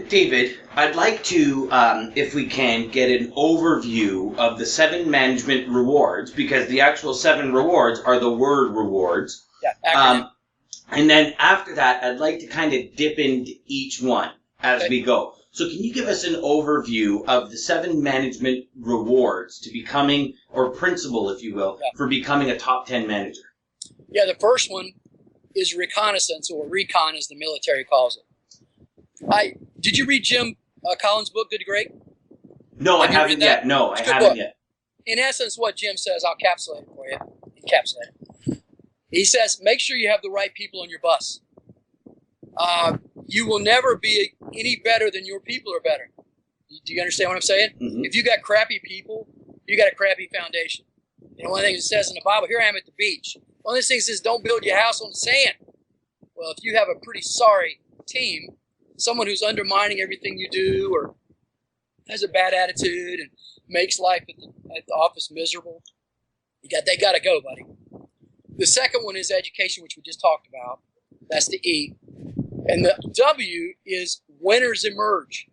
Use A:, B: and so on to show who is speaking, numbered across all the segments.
A: David, I'd like to, if we can, get an overview of the 7 management rewards, because the actual 7 rewards are the word rewards.
B: Yeah, acronym.
A: And then after that, I'd like to kind of dip into each one as we go. So can you give us an overview of the 7 management rewards to becoming, or principle, if you will, for becoming a top 10 manager?
B: Yeah, the first one is reconnaissance, or recon as the military calls it. Did you read Jim Collins' book, Good to Great?
A: No, I haven't yet. No, I haven't yet.
B: In essence, what Jim says, I'll capsulate it for you. He says, make sure you have the right people on your bus. You will never be any better than your people are better. Do you understand what I'm saying? Mm-hmm. If you got crappy people, you got a crappy foundation. You know, one of the things it says in the Bible, here I am at the beach. One of the things is don't build your house on the sand. Well, if you have a pretty sorry team, someone who's undermining everything you do or has a bad attitude and makes life at the office miserable, they got to go, buddy. The second one is education, which we just talked about. That's the E. And the W is winners emerge.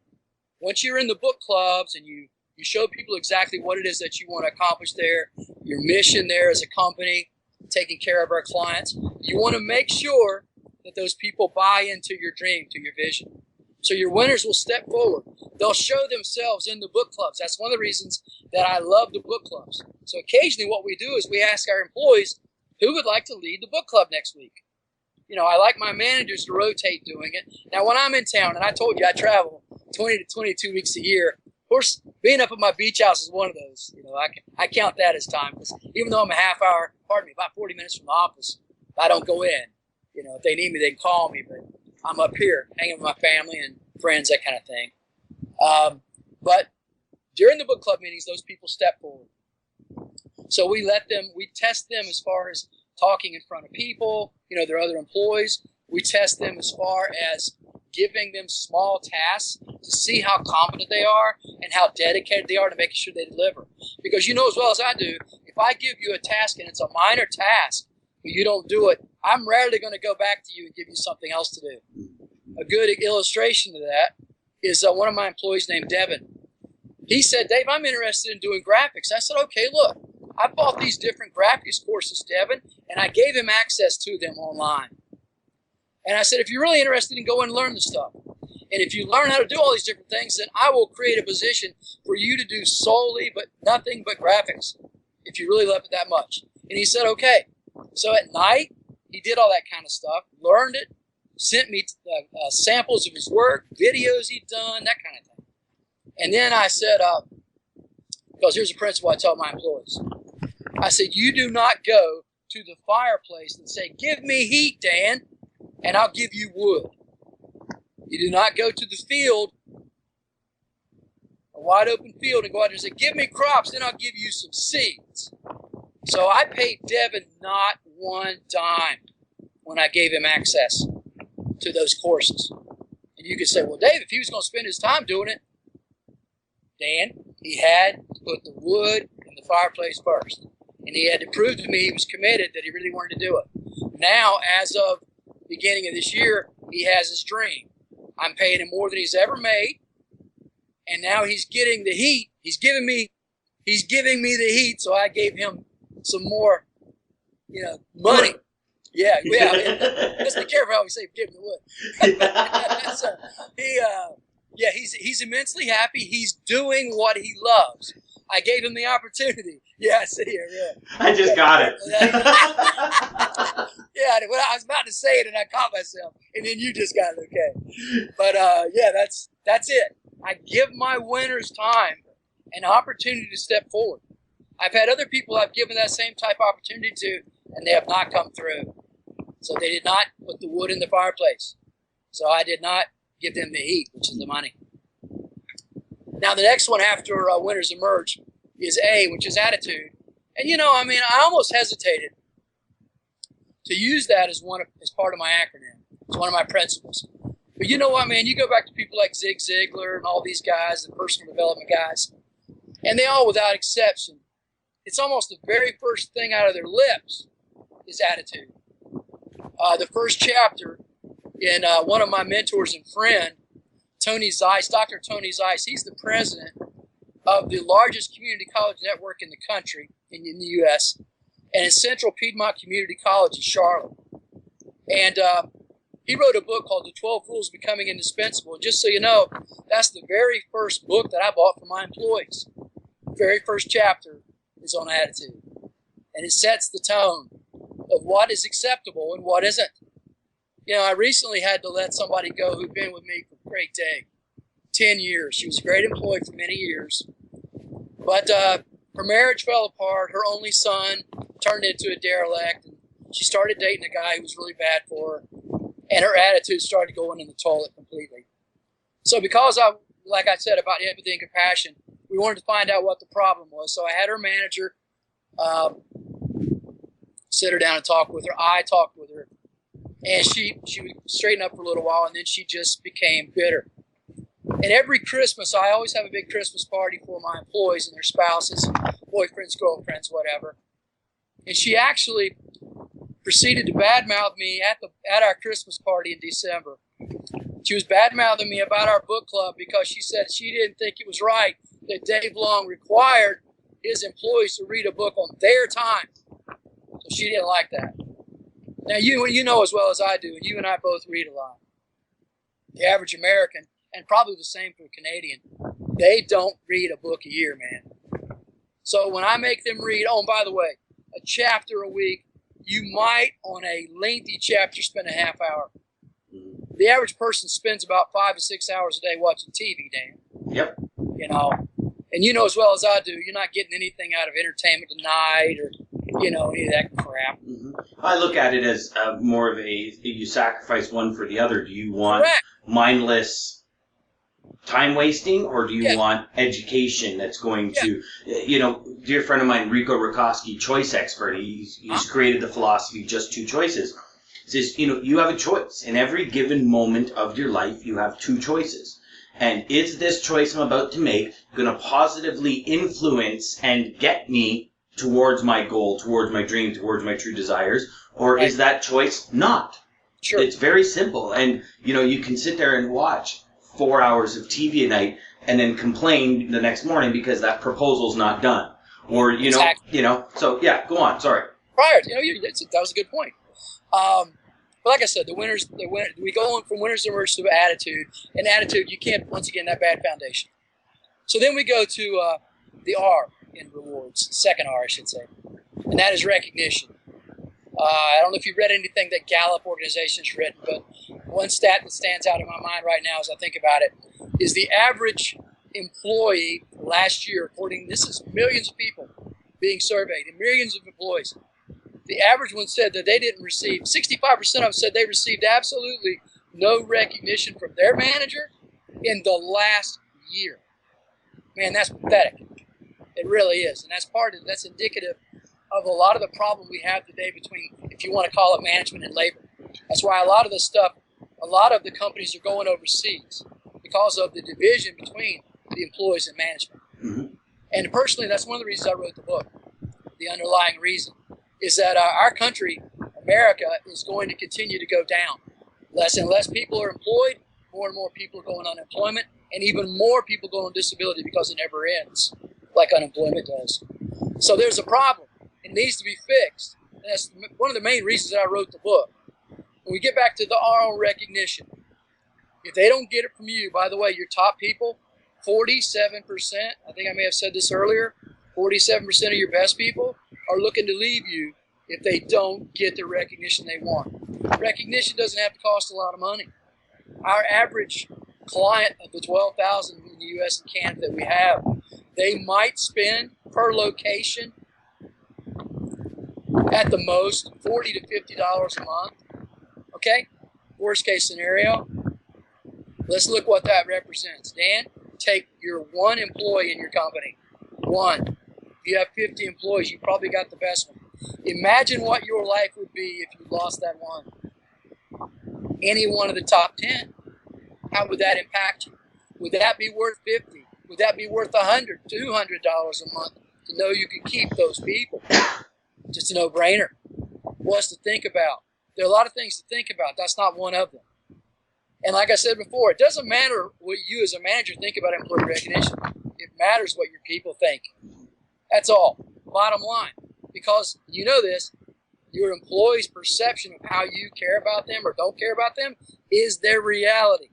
B: Once you're in the book clubs and you show people exactly what it is that you want to accomplish there, your mission there as a company, taking care of our clients, you want to make sure that those people buy into your dream, to your vision. So your winners will step forward. They'll show themselves in the book clubs. That's one of the reasons that I love the book clubs. So occasionally what we do is we ask our employees, who would like to lead the book club next week? You know, I like my managers to rotate doing it. Now, when I'm in town, and I told you I travel 20 to 22 weeks a year, of course, being up at my beach house is one of those. You know, I count that as time, because even though I'm about 40 minutes from the office, I don't go in. You know, if they need me, they can call me, but I'm up here hanging with my family and friends, that kind of thing. But during the book club meetings, those people step forward. So we test them as far as talking in front of people, you know, their other employees. We test them as far as giving them small tasks to see how competent they are and how dedicated they are to making sure they deliver. Because you know as well as I do, if I give you a task and it's a minor task, but you don't do it, I'm rarely going to go back to you and give you something else to do. A good illustration of that is one of my employees named Devin. He said, Dave, I'm interested in doing graphics. I said, okay, look, I bought these different graphics courses, Devin, and I gave him access to them online. And I said, if you're really interested in going and learn the stuff, and if you learn how to do all these different things, then I will create a position for you to do solely but nothing but graphics, if you really love it that much. And he said, okay. So at night, he did all that kind of stuff, learned it, sent me samples of his work, videos he'd done, that kind of thing. And then I said, because here's a principle I tell my employees. I said, you do not go to the fireplace and say, give me heat, Dan, and I'll give you wood. You do not go to the field, a wide open field, and go out there and say, give me crops, then I'll give you some seeds. So I paid Devin not one dime when I gave him access to those courses. And you could say, well, Dave, if he was going to spend his time doing it, Dan, he had to put the wood in the fireplace first. And he had to prove to me he was committed, that he really wanted to do it. Now, as of the beginning of this year, he has his dream. I'm paying him more than he's ever made. And now he's getting the heat. He's giving me the heat, so I gave him some more, money. Yeah. Let's be careful how we say give him the wood. So he's immensely happy. He's doing what he loves. I gave him the opportunity. Yeah, I see it. Yeah.
A: I just got it.
B: Yeah, well, I was about to say it and I caught myself, and then you just got it. Okay, but that's it. I give my winners time, an opportunity to step forward. I've had other people I've given that same type of opportunity to, and they have not come through. So they did not put the wood in the fireplace. So I did not give them the heat, which is the money. Now, the next one after winners emerge is A, which is attitude. And, I almost hesitated to use that as part of my acronym. It's one of my principles. But you know what, man? You go back to people like Zig Ziglar and all these guys, the personal development guys, and they all, without exception, it's almost the very first thing out of their lips is attitude. The first chapter in one of my mentors and friend Tony Zeiss, Dr. Tony Zeiss. He's the president of the largest community college network in the country, in the U.S., and it's Central Piedmont Community College in Charlotte. And he wrote a book called The 12 Rules of Becoming Indispensable. And just so you know, that's the very first book that I bought for my employees. The very first chapter is on attitude. And it sets the tone of what is acceptable and what isn't. You know, I recently had to let somebody go who'd been with me for a great day, 10 years. She was a great employee for many years. But her marriage fell apart. Her only son turned into a derelict. And she started dating a guy who was really bad for her. And her attitude started going in the toilet completely. So because like I said, about empathy and compassion, we wanted to find out what the problem was. So I had her manager sit her down and talk with her. I talked with her. And she would straighten up for a little while, and then she just became bitter. And every Christmas, I always have a big Christmas party for my employees and their spouses, boyfriends, girlfriends, whatever. And she actually proceeded to badmouth me at our Christmas party in December. She was badmouthing me about our book club because she said she didn't think it was right that Dave Long required his employees to read a book on their time. So she didn't like that. Now, you know as well as I do, and you and I both read a lot. The average American, and probably the same for a Canadian, they don't read a book a year, man. So when I make them read, oh, and by the way, a chapter a week, you might, on a lengthy chapter, spend a half hour. The average person spends about 5 to 6 hours a day watching TV, Dan.
A: Yep.
B: You know, and you know as well as I do, you're not getting anything out of entertainment tonight or, you know, any of that crap.
A: Mm-hmm. I look at it as more of you sacrifice one for the other. Do you want
B: Correct.
A: mindless time wasting, or do you want education that's going to, you know, dear friend of mine, Rico Rikoski, choice expert, he's created the philosophy just two choices. Says, you know, you have a choice. In every given moment of your life, you have two choices. And is this choice I'm about to make going to positively influence and get me towards my goal, towards my dream, towards my true desires, or is that choice not?
B: Sure.
A: It's very simple. And, you know, you can sit there and watch 4 hours of TV a night and then complain the next morning because that proposal's not done. Or, you know, so yeah, go on. Sorry.
B: Prior, that was a good point. But like I said, we go on from winners to worst to attitude. And attitude, you can't, once again, that bad foundation. So then we go to the R in rewards, second R, I should say. And that is recognition. I don't know if you've read anything that Gallup organization's written, but one stat that stands out in my mind right now as I think about it is the average employee last year, this is millions of people being surveyed and millions of employees. The average one said that they didn't receive, 65% of them said they received absolutely no recognition from their manager in the last year. Man, that's pathetic. It really is. And that's indicative of a lot of the problem we have today between, if you want to call it, management and labor. That's why a lot of the companies are going overseas because of the division between the employees and management. Mm-hmm. And personally, that's one of the reasons I wrote the book. The underlying reason is that our country, America, is going to continue to go down. Less and less people are employed, more and more people are going on unemployment, and even more people go on disability because it never ends, like unemployment does. So there's a problem. It needs to be fixed. And that's one of the main reasons that I wrote the book. When we get back to the R on recognition, if they don't get it from you, by the way, your top people, 47%, I think I may have said this earlier, 47% of your best people are looking to leave you if they don't get the recognition they want. Recognition doesn't have to cost a lot of money. Our average client of the 12,000 in the U.S. and Canada that we have, they might spend per location at the most $40 to $50 a month. Okay? Worst case scenario. Let's look what that represents. Dan, take your one employee in your company. One. If you have 50 employees, you probably got the best one. Imagine what your life would be if you lost that one. Any one of the top 10. How would that impact you? Would that be worth 50? Would that be worth $100, $200 a month to know you can keep those people? Just a no-brainer. What's to think about? There are a lot of things to think about. That's not one of them. And like I said before, it doesn't matter what you as a manager think about employee recognition. It matters what your people think. That's all. Bottom line. Because you know this, your employees' perception of how you care about them or don't care about them is their reality.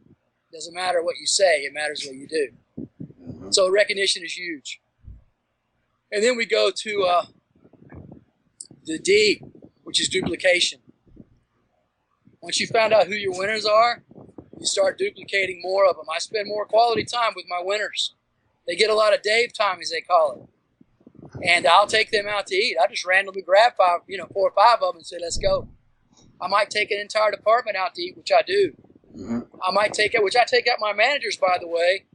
B: It doesn't matter what you say, it matters what you do. So recognition is huge. And then we go to the D, which is duplication. Once you found out who your winners are, you start duplicating more of them. I spend more quality time with my winners. They get a lot of Dave time, as they call it. And I'll take them out to eat. I just randomly grab 4 or 5 of them and say, let's go. I might take an entire department out to eat, which I do. I might take out my managers, by the way.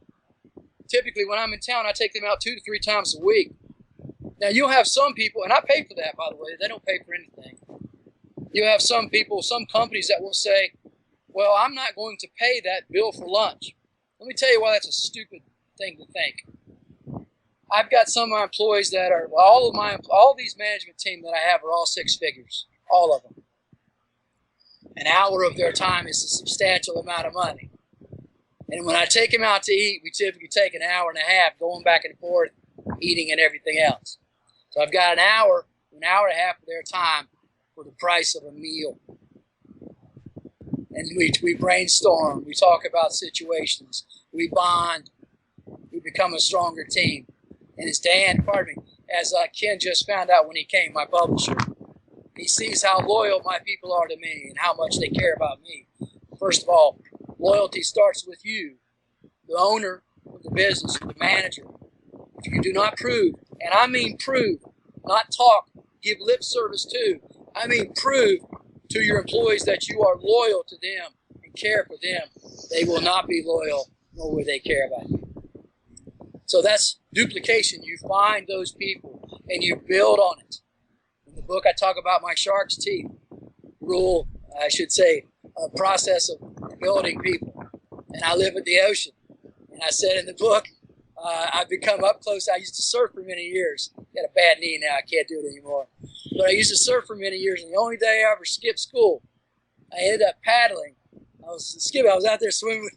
B: Typically, when I'm in town, I take them out 2 to 3 times a week. Now, you'll have some people, and I pay for that, by the way. They don't pay for anything. You'll have some people, some companies that will say, well, I'm not going to pay that bill for lunch. Let me tell you why that's a stupid thing to think. I've got some of my employees that are, all these management team that I have are all 6 figures, all of them. An hour of their time is a substantial amount of money. And when I take them out to eat, we typically take an hour and a half going back and forth, eating and everything else. So I've got an hour and a half of their time for the price of a meal. And we brainstorm, we talk about situations, we bond, we become a stronger team. And as Ken just found out when he came, my publisher, he sees how loyal my people are to me and how much they care about me. First of all, loyalty starts with you, the owner of the business, the manager. If you do not prove, and I mean prove, not talk, give lip service to, I mean prove to your employees that you are loyal to them and care for them, they will not be loyal, nor will they care about you. So that's duplication. You find those people and you build on it. In the book, I talk about my shark's teeth a process of building people. And I live at the ocean. And I said in the book, I've become up close. I used to surf for many years. Got a bad knee now. I can't do it anymore. But I used to surf for many years. And the only day I ever skipped school, I ended up paddling. I was out there swimming,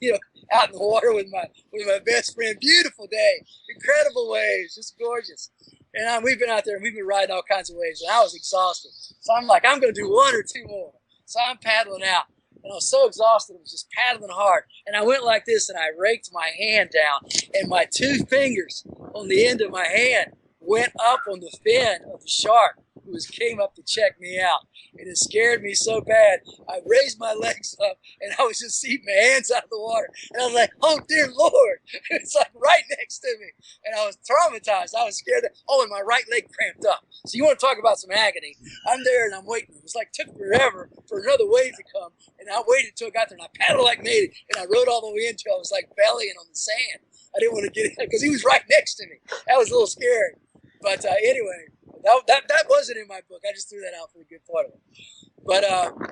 B: out in the water with my best friend. Beautiful day, incredible waves, just gorgeous. And we've been out there and we've been riding all kinds of waves. And I was exhausted, so I'm like, I'm going to do 1 or 2 more. So I'm paddling out, and I was so exhausted. I was just paddling hard, and I went like this, and I raked my hand down, and my 2 fingers on the end of my hand went up on the fin of the shark who came up to check me out. And it scared me so bad, I raised my legs up, and I was just seeing my hands out of the water. And I was like, oh, dear Lord. It's like right next to me. And I was traumatized. I was scared. And my right leg cramped up. So you want to talk about some agony. I'm there, and I'm waiting. It was like took forever for another wave to come. And I waited until I got there, and I paddled like made it. And I rode all the way in until I was like bellying on the sand. I didn't want to get in because he was right next to me. That was a little scary. But anyway, that wasn't in my book. I just threw that out for a good part of it. But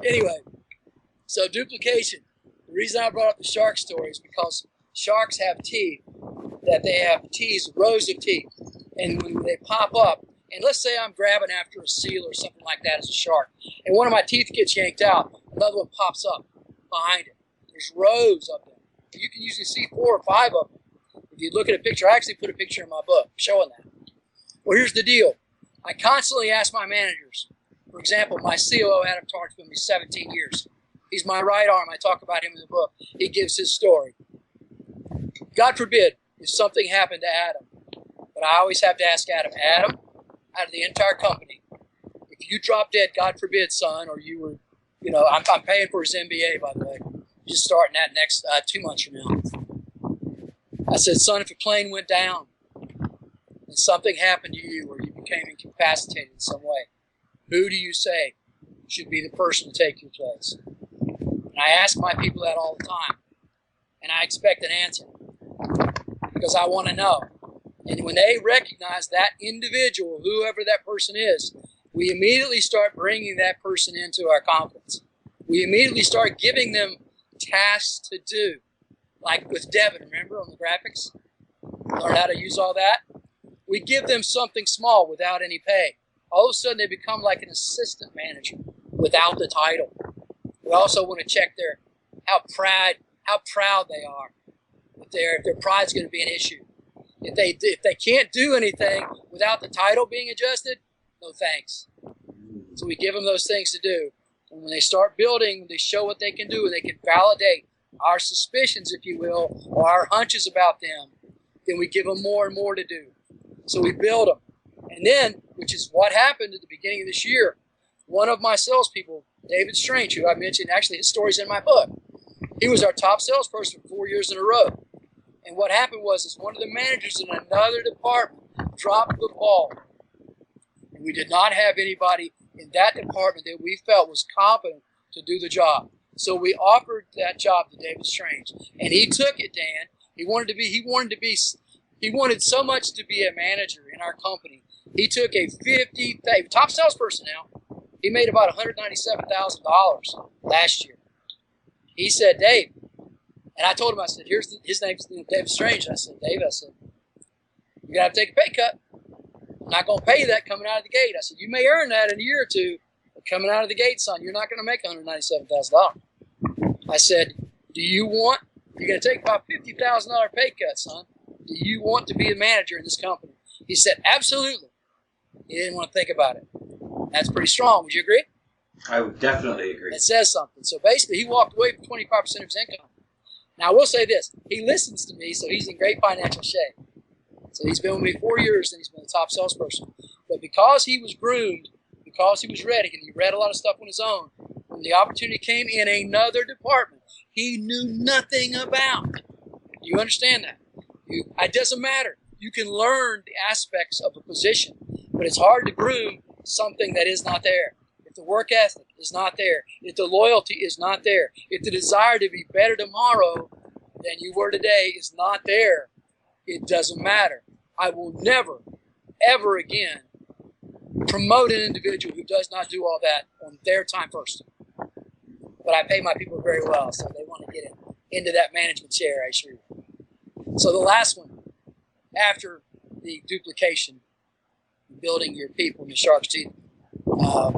B: anyway, so duplication. The reason I brought up the shark story is because sharks have teeth, that they have teeth, rows of teeth. And when they pop up, and let's say I'm grabbing after a seal or something like that as a shark, and one of my teeth gets yanked out, another one pops up behind it. There's rows of them. You can usually see 4 or 5 of them. If you look at a picture, I actually put a picture in my book showing that. Well, here's the deal. I constantly ask my managers. For example, my COO, Adam Tart's been with me 17 years. He's my right arm. I talk about him in the book. He gives his story. God forbid if something happened to Adam. But I always have to ask Adam, out of the entire company, if you drop dead, God forbid, son, or you were, I'm paying for his MBA, by the way. Just starting that next 2 months from now. I said, son, if a plane went down and something happened to you or you became incapacitated in some way, who do you say should be the person to take your place? And I ask my people that all the time, and I expect an answer because I want to know. And when they recognize that individual, whoever that person is, we immediately start bringing that person into our confidence. We immediately start giving them tasks to do, like with Devin, remember on the graphics? Learn how to use all that. We give them something small without any pay. All of a sudden, they become like an assistant manager without the title. We also want to check their how proud they are. If their pride's going to be an issue. If they can't do anything without the title being adjusted, no thanks. So we give them those things to do. And when they start building, they show what they can do, and they can validate our suspicions, if you will, or our hunches about them, then we give them more and more to do. So we build them. And then, which is what happened at the beginning of this year, one of my salespeople, David Strange, who I mentioned, actually his story's in my book, he was our top salesperson for 4 years in a row. And what happened was one of the managers in another department dropped the ball. And we did not have anybody in that department that we felt was competent to do the job. So we offered that job to David Strange, and he took it, Dan. He wanted so much to be a manager in our company. He took top salesperson now. He made about $197,000 last year. He said, Dave, and I told him, I said, his name's David Strange. And I said, Dave, you're gonna have to take a pay cut. I'm not going to pay you that coming out of the gate. I said, you may earn that in a year or two, but coming out of the gate, son, you're not going to make $197,000. I said, you're going to take about $50,000 pay cut, son. Do you want to be a manager in this company? He said, absolutely. He didn't want to think about it. That's pretty strong. Would you agree?
A: I would definitely agree.
B: It says something. So basically, he walked away from 25% of his income. Now, I will say this. He listens to me, so he's in great financial shape. So he's been with me 4 years, and he's been a top salesperson. But because he was groomed, because he was ready, and he read a lot of stuff on his own, when the opportunity came in another department he knew nothing about. Do you understand that? It doesn't matter. You can learn the aspects of a position, but it's hard to groom something that is not there. If the work ethic is not there, if the loyalty is not there, if the desire to be better tomorrow than you were today is not there, it doesn't matter. I will never, ever again promote an individual who does not do all that on their time first. But I pay my people very well, so they want to get into that management chair, I assure you. So the last one, after the duplication, building your people in the shark's teeth, the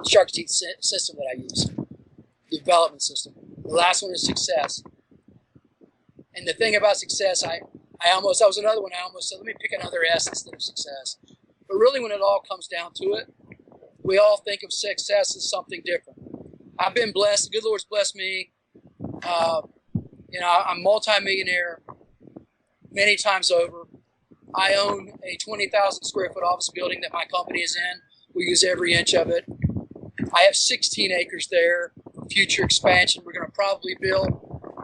B: shark's teeth system that I use, development system. The last one is success. And the thing about success, that was another one. I almost said, let me pick another S instead of success. But really, when it all comes down to it, we all think of success as something different. I've been blessed. The good Lord's blessed me. I'm multi-millionaire many times over. I own a 20,000 square foot office building that my company is in. We use every inch of it. I have 16 acres there for future expansion. We're going to probably build.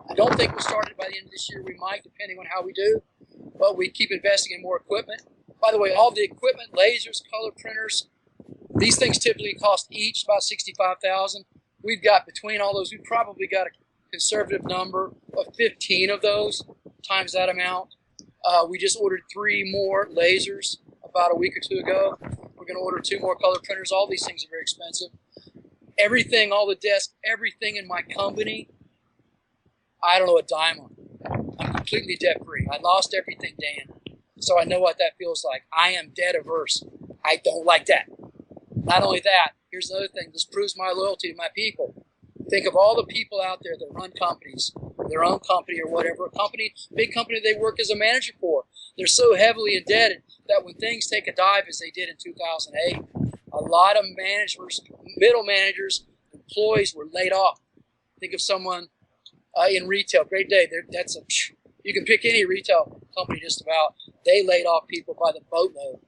B: I don't think we'll start it by the end of this year. We might, depending on how we do. But we keep investing in more equipment. By the way, all the equipment, lasers, color printers, these things typically cost each about $65,000. We've got, between all those, we've probably got a conservative number of 15 of those times that amount. We just ordered 3 more lasers about a week or 2 ago. We're going to order 2 more color printers. All these things are very expensive. Everything, all the desks, everything in my company, I don't know a dime on. I'm completely debt free. I lost everything, Dan. So I know what that feels like. I am debt averse. I don't like that. Not only that, here's another thing. This proves my loyalty to my people. Think of all the people out there that run companies, their own company or whatever, a company, big company they work as a manager for. They're so heavily indebted that when things take a dive, as they did in 2008, a lot of managers, middle managers, employees were laid off. Think of someone in retail. Great day. You can pick any retail company just about. They laid off people by the boatload.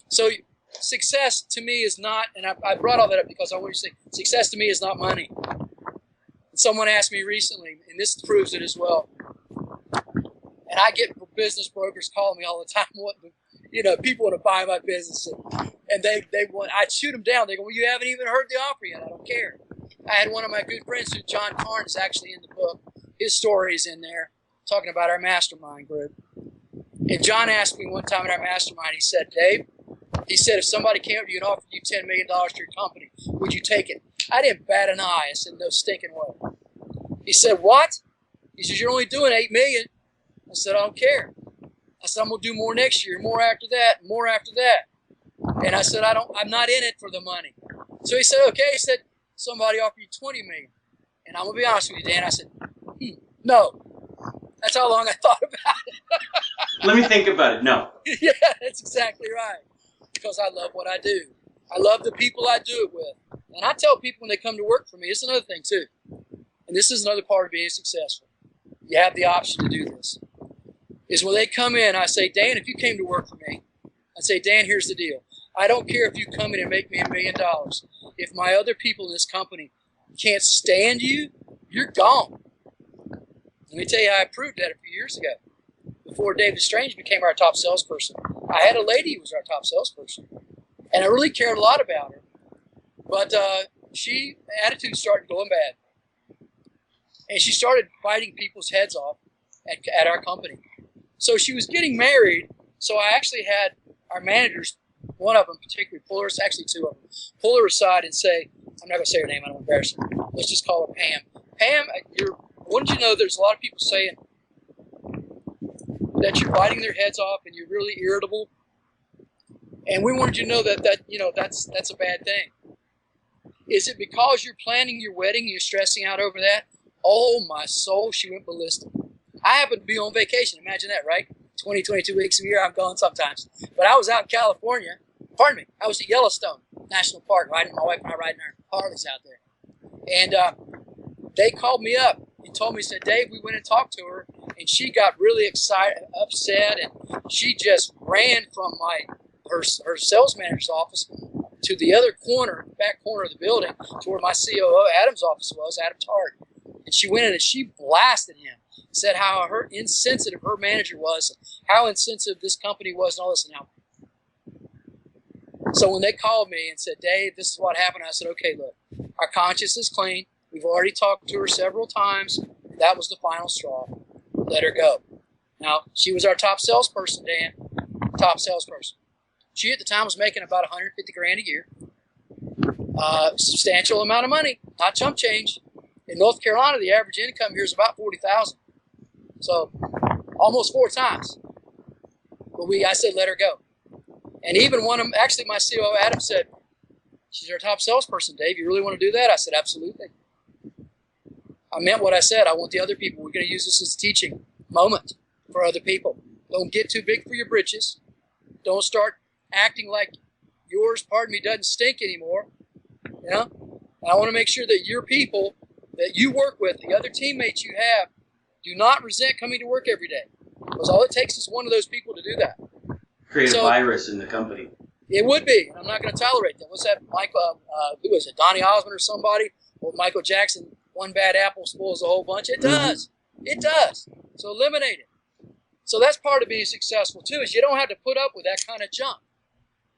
B: So success to me is not, and I brought all that up because I want you to say, success to me is not money. And someone asked me recently, and this proves it as well, and I get business brokers calling me all the time, people want to buy my business, and they want, I shoot them down. They go, well, you haven't even heard the offer yet. I don't care. I had one of my good friends, John Carnes, is actually in the book. His story is in there, talking about our mastermind group. And John asked me one time in our mastermind, he said, Dave, he said, if somebody came up to you and offered you $10 million to your company, would you take it? I didn't bat an eye. I said, no stinking way. He said, what? He says, you're only doing $8 million. I said, I don't care. I said, I'm going to do more next year, more after that, more after that. And I said, I'm not in it for the money. So he said, okay. He said, somebody offer you $20 million? And I'm going to be honest with you, Dan. I said, no. That's how long I thought about it.
A: Let me think about it. No.
B: Yeah, that's exactly right. Because I love what I do. I love the people I do it with. And I tell people when they come to work for me, it's another thing too. And this is another part of being successful. You have the option to do this. Is when they come in, I say, Dan, if you came to work for me, I say, Dan, here's the deal. I don't care if you come in and make me $1 million. If my other people in this company can't stand you, you're gone. Let me tell you how I proved that a few years ago. Before David Strange became our top salesperson, I had a lady who was our top salesperson. And I really cared a lot about her. But attitude started going bad. And she started biting people's heads off at our company. So she was getting married. So I actually had our managers, one of them particularly, actually two of them, pull her aside and say, I'm not going to say her name, I don't want to embarrass her. Let's just call her Pam. Pam, wouldn't you know there's a lot of people saying that you're biting their heads off and you're really irritable? And we wanted you to know that's a bad thing. Is it because you're planning your wedding and you're stressing out over that? Oh, my soul, she went ballistic. I happen to be on vacation. Imagine that, right? 20, 22 weeks a year, I'm gone sometimes. But I was out in California. Pardon me. I was at Yellowstone National Park, my wife and I riding our Harleys out there. And they called me up and told me, said, Dave, we went and talked to her, and she got really excited, upset, and she just ran from her sales manager's office to the other corner, back corner of the building, to where my COO, Adam's office was, Adam Tart. And she went in and she blasted him, said how insensitive her manager was, how insensitive this company was, and all this. And how. So when they called me and said, Dave, this is what happened, I said, okay, look, our conscience is clean. We've already talked to her several times. That was the final straw. Let her go. Now, she was our top salesperson, Dan. Top salesperson. She at the time was making about $150,000 a year. Substantial amount of money, not chump change. In North Carolina, the average income here is about $40,000. So almost 4 times. But I said, let her go. And even one of them, actually my COO, Adam, said, she's our top salesperson, Dave. You really want to do that? I said, absolutely. I meant what I said. I want the other people. We're going to use this as a teaching moment for other people. Don't get too big for your britches. Don't start acting like yours, pardon me, doesn't stink anymore. You know? And I want to make sure that your people that you work with, the other teammates you have, do not resent coming to work every day. Because all it takes is one of those people to do that.
A: Create a virus in the company.
B: It would be. I'm not going to tolerate that. What's that? Who was it? Donny Osmond or somebody? Or Michael Jackson, one bad apple spoils a whole bunch. It does. It does. So eliminate it. So that's part of being successful too, is you don't have to put up with that kind of junk.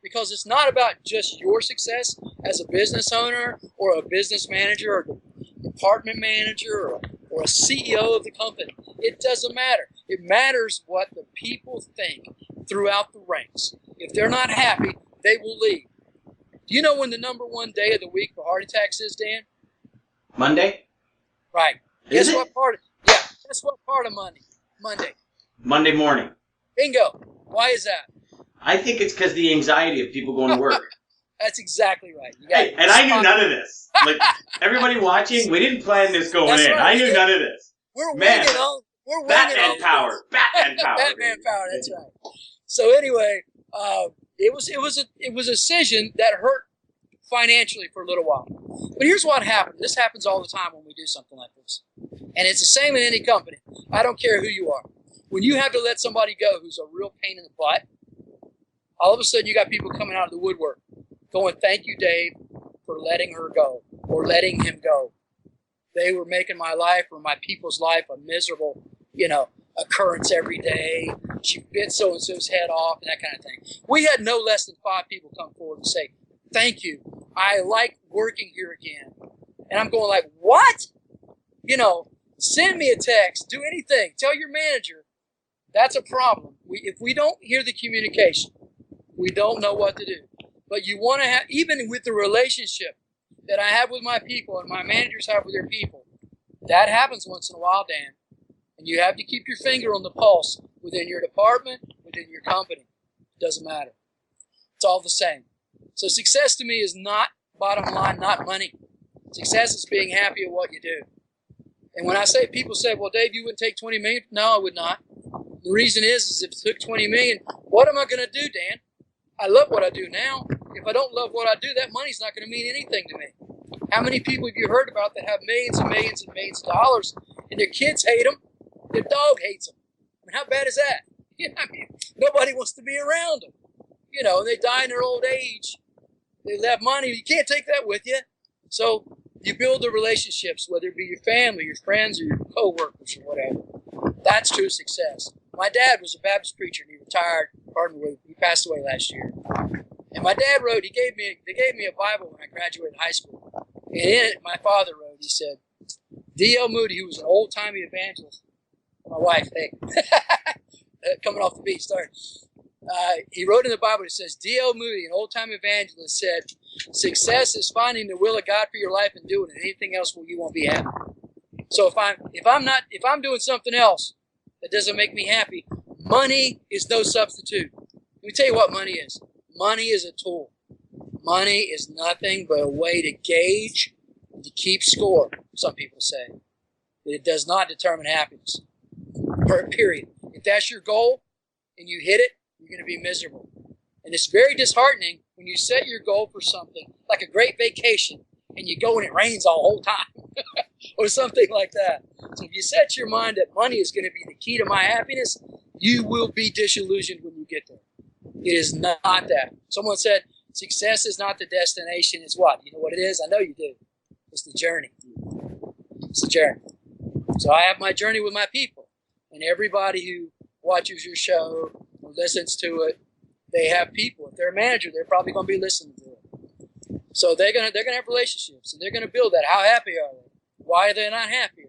B: Because it's not about just your success as a business owner or a business manager or department manager or a CEO of the company. It doesn't matter. It matters what the people think throughout the ranks. If they're not happy, they will leave. Do you know when the number 1 day of the week for heart attacks is, Dan?
A: Monday?
B: Right.
A: Is
B: Guess
A: it?
B: what part? Yeah. Guess what part of Monday? Monday.
A: Monday morning.
B: Bingo. Why is that?
A: I think it's because the anxiety of people going to work.
B: That's exactly right.
A: Hey, and I knew none of this. Like, everybody watching, we didn't plan this going in. Right. I knew none of this.
B: We're winging on. We're winging
A: Batman power. Batman power.
B: Batman power. That's right. So anyway, it was a decision that hurt financially for a little while. But here's what happened. This happens all the time when we do something like this, and it's the same in any company. I don't care who you are. When you have to let somebody go who's a real pain in the butt, all of a sudden you got people coming out of the woodwork going, thank you, Dave, for letting her go or letting him go. They were making my life or my people's life a miserable, occurrence every day. She bit so-and-so's head off and that kind of thing. We had no less than 5 people come forward and say, thank you. I like working here again. And I'm going like, what? Send me a text. Do anything. Tell your manager. That's a problem. If we don't hear the communication, we don't know what to do. But you want to have, even with the relationship that I have with my people and my managers have with their people, that happens once in a while, Dan. And you have to keep your finger on the pulse within your department, within your company. It doesn't matter. It's all the same. So success to me is not, bottom line, not money. Success is being happy at what you do. And when I say, people say, well, Dave, you wouldn't take 20 million? No, I would not. The reason is if it took 20 million, what am I going to do, Dan? I love what I do now. If I don't love what I do, that money's not going to mean anything to me. How many people have you heard about that have millions and millions and millions of dollars, and their kids hate them, their dog hates them? I mean, how bad is that? You know, I mean, nobody wants to be around them. You know, and they die in their old age. They have money. You can't take that with you. So you build the relationships, whether it be your family, your friends, or your co-workers, or whatever. That's true success. My dad was a Baptist preacher, and he retired. Pardon me, he passed away last year. And my dad wrote, they gave me a Bible when I graduated high school. And in it, my father wrote, he said, D.L. Moody, who was an old-timey evangelist, my wife, hey, coming off the beach, sorry. He wrote in the Bible, it says, D.L. Moody, an old-time evangelist, said, success is finding the will of God for your life and doing it. Anything else, well, you won't be happy. So if I'm doing something else that doesn't make me happy, money is no substitute. Let me tell you what money is. Money is a tool. Money is nothing but a way to gauge and to keep score, some people say. But it does not determine happiness. Period. If that's your goal and you hit it, you're going to be miserable. And it's very disheartening when you set your goal for something, like a great vacation, and you go and it rains all the whole time, or something like that. So if you set your mind that money is going to be the key to my happiness, you will be disillusioned when you get there. It is not that. Someone said, success is not the destination, it's what? You know what it is? I know you do. It's the journey. It's the journey. So I have my journey with my people. And everybody who watches your show or listens to it, they have people. If they're a manager, they're probably going to be listening to it. So they're gonna have relationships, and they're gonna build that. How happy are they? Why are they not happier?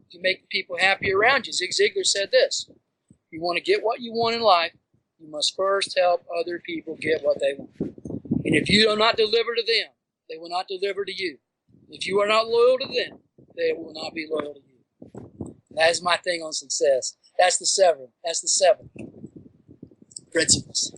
B: You make people happy around you. Zig Ziglar said this: if you want to get what you want in life, you must first help other people get what they want. And if you do not deliver to them, they will not deliver to you. If you are not loyal to them, they will not be loyal to you. And that is my thing on success. That's the seven principles.